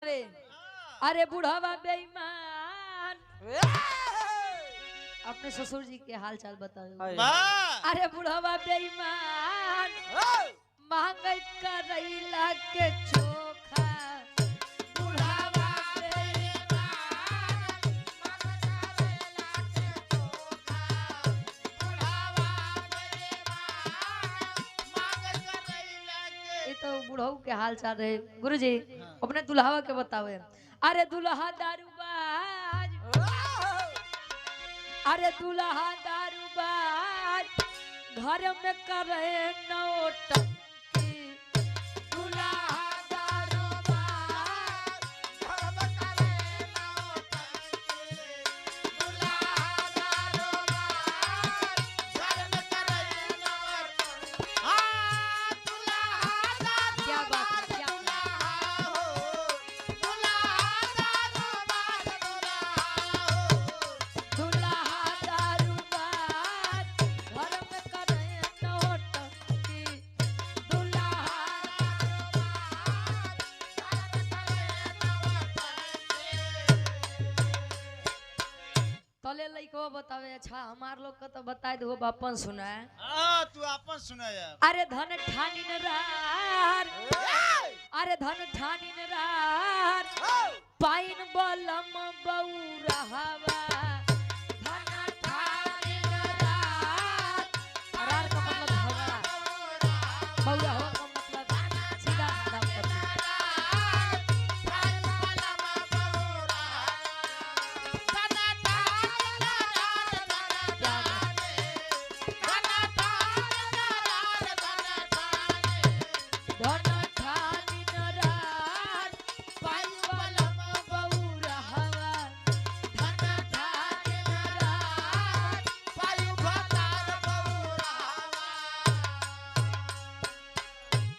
अरे अरे बुढ़ावा बेईमान अपने ससुर जी के हाल चाल बताओ। अरे बुढ़ावा बेईमान मांग करैला के चोखा। बुढ़ावा ये तो बुढ़ऊ के हाल चाल रहे। गुरुजी अपने दुल्हावा के बतावे। अरे दुल्हा दारूबाज, अरे दुल्हा दारूबाज घर में करे नौटंकी। दुल्हा दारूबाज घर में करे नौटंकी। दुल्हा दारूबाज घर में करे नौटंकी। हाँ दुल्हा दारूबाज क्या बात है, क्या तले लइको बतावे। अच्छा हमार लोग का तो बताए दो अपन सुनाए। तू अपन सुना यार। अरे धन ठानी नरार, अरे धन ठानी नरार पाइन बलम बौरहवा। धन ठानी नरार अरार का मतलब भौरा, बौरहवा का मतलब सीधा साधा मतलब।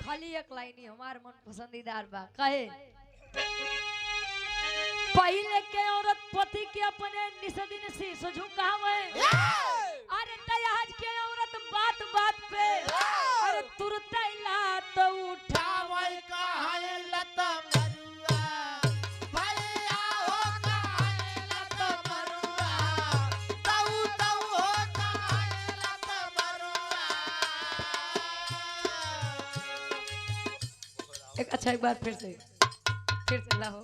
खाली एक लाइन ही हमार मन पसंदीदार बा। कहे पहले के औरत पति के अपने निसदिन से झुकावे। अरे आज के औरत बात बात पे अरे तुरते ला तो उठावे। कहां लत मरुआ भैया हो कहां लत मरुआ तऊ तऊ हो कहां लत मरुआ। एक अच्छा एक बार फिर से लाओ।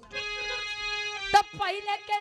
तब पहले के